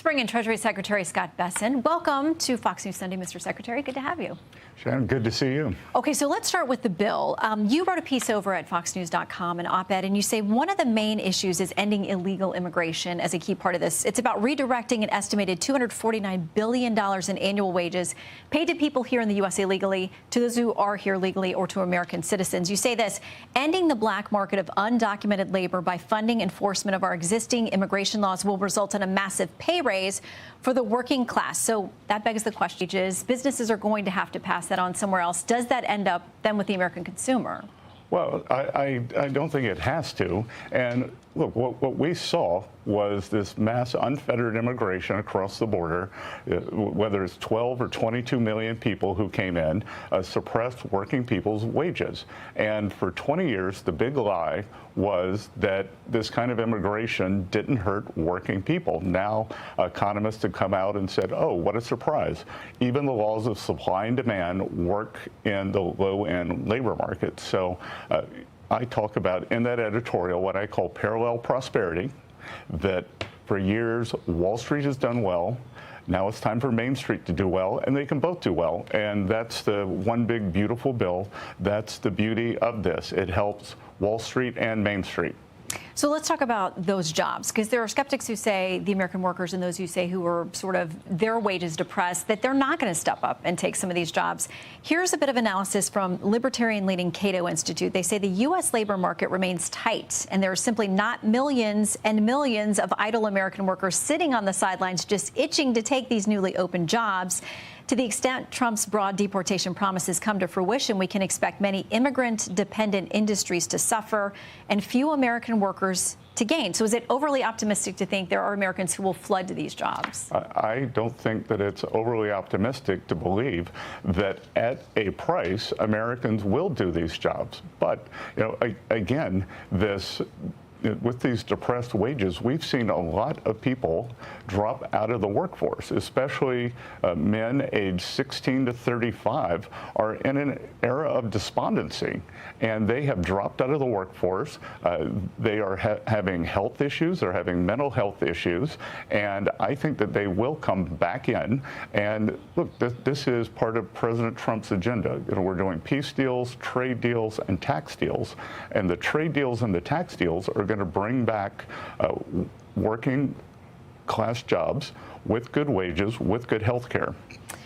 Let's bring in Treasury Secretary Scott Bessent. Welcome to Fox News Sunday, Mr. Secretary. Good to have you. Shannon, good to see you. Okay, so let's start with the bill. You wrote a piece over at foxnews.com, an op-ed, and you say one of the main issues is ending illegal immigration as a key part of this. It's about redirecting an estimated $249 billion in annual wages paid to people here in the U.S. illegally, to those who are here legally, or to American citizens. You say this: ending the black market of undocumented labor by funding enforcement of our existing immigration laws will result in a massive pay raise for the working class. So that begs the question, businesses are going to have to pass that on somewhere else. Does that end up then with the American consumer? Well, I don't think it has to. And look, what we saw was this mass unfettered immigration across the border, whether it's 12 or 22 million people who came in, suppressed working people's wages. And for 20 years, the big lie was that this kind of immigration didn't hurt working people. Now, economists have come out and said, oh, what a surprise. Even the laws of supply and demand work in the low-end labor market. So I talk about in that editorial what I call parallel prosperity, that for years Wall Street has done well. Now it's time for Main Street to do well, and they can both do well. And that's the one big beautiful bill. That's the beauty of this. It helps Wall Street and Main Street. So let's talk about those jobs, because there are skeptics who say, the American workers and those who say who are sort of their wages depressed, that they're not going to step up and take some of these jobs. Here's a bit of analysis from libertarian-leading Cato Institute. They say the U.S. labor market remains tight, and there are simply not millions and millions of idle American workers sitting on the sidelines just itching to take these newly opened jobs. To the extent Trump's broad deportation promises come to fruition, we can expect many immigrant-dependent industries to suffer and few American workers to gain. So is it overly optimistic to think there are Americans who will flood to these jobs? I don't think that it's overly optimistic to believe that at a price, Americans will do these jobs. But, you know, again, with these depressed wages, we've seen a lot of people drop out of the workforce, especially men aged 16 to 35 are in an era of despondency, and they have dropped out of the workforce. They are having health issues, they're having mental health issues, and I think that they will come back in. And look, this is part of President Trump's agenda. You know, we're doing peace deals, trade deals, and tax deals, and the trade deals and the tax deals are going to bring back working class jobs with good wages, with good health care.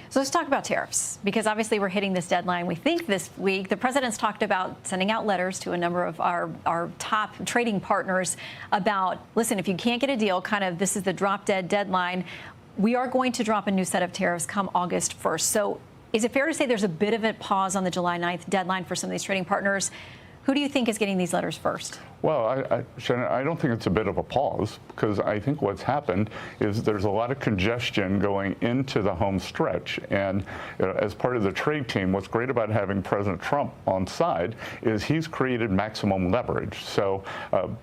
So let's talk about tariffs, because obviously we're hitting this deadline. We think this week the president's talked about sending out letters to a number of our top trading partners about, listen, if you can't get a deal, kind of this is the drop dead deadline. We are going to drop a new set of tariffs come August 1st. So is it fair to say there's a bit of a pause on the July 9th deadline for some of these trading partners? Who do you think is getting these letters first? Well, Shannon, I don't think it's a bit of a pause, because I think what's happened is there's a lot of congestion going into the home stretch. And you know, as part of the trade team, what's great about having President Trump on side is he's created maximum leverage. So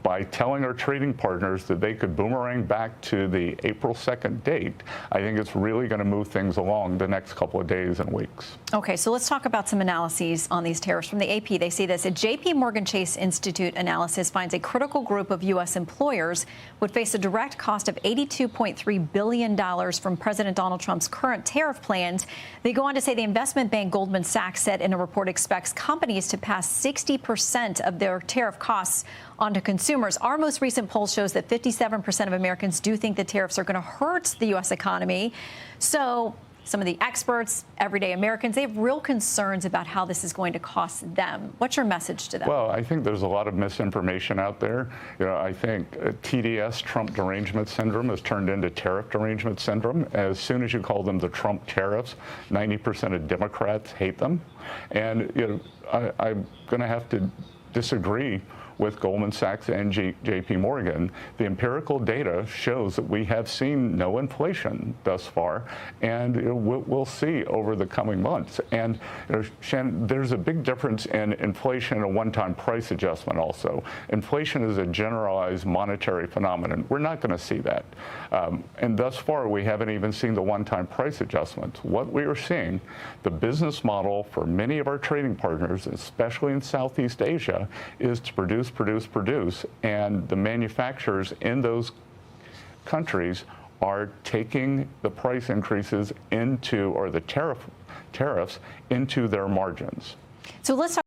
by telling our trading partners that they could boomerang back to the April 2nd date, I think it's really going to move things along the next couple of days and weeks. Okay, so let's talk about some analyses on these tariffs from the AP. They say this: a JP Morgan Chase Institute analysis finds a critical group of U.S. employers would face a direct cost of $82.3 billion from President Donald Trump's current tariff plans. They go on to say the investment bank Goldman Sachs said in a report expects companies to pass 60% of their tariff costs onto consumers. Our most recent poll shows that 57% of Americans do think the tariffs are going to hurt the U.S. economy. So some of the experts, everyday Americans, they have real concerns about how this is going to cost them. What's your message to them? Well, I think there's a lot of misinformation out there. You know, I think TDS, Trump derangement syndrome, has turned into tariff derangement syndrome. As soon as you call them the Trump tariffs, 90% of Democrats hate them. And you know, I'm going to have to disagree with Goldman Sachs and JP Morgan. The empirical data shows that we have seen no inflation thus far, and you know, we'll see over the coming months. And you know, Shannon, there's a big difference in inflation and a one-time price adjustment also. Inflation is a generalized monetary phenomenon. We're not going to see that. And thus far, we haven't even seen the one-time price adjustments. What we are seeing, the business model for many of our trading partners, especially in Southeast Asia, is to produce, and the manufacturers in those countries are taking the price increases into, or the tariffs into their margins. So let's talk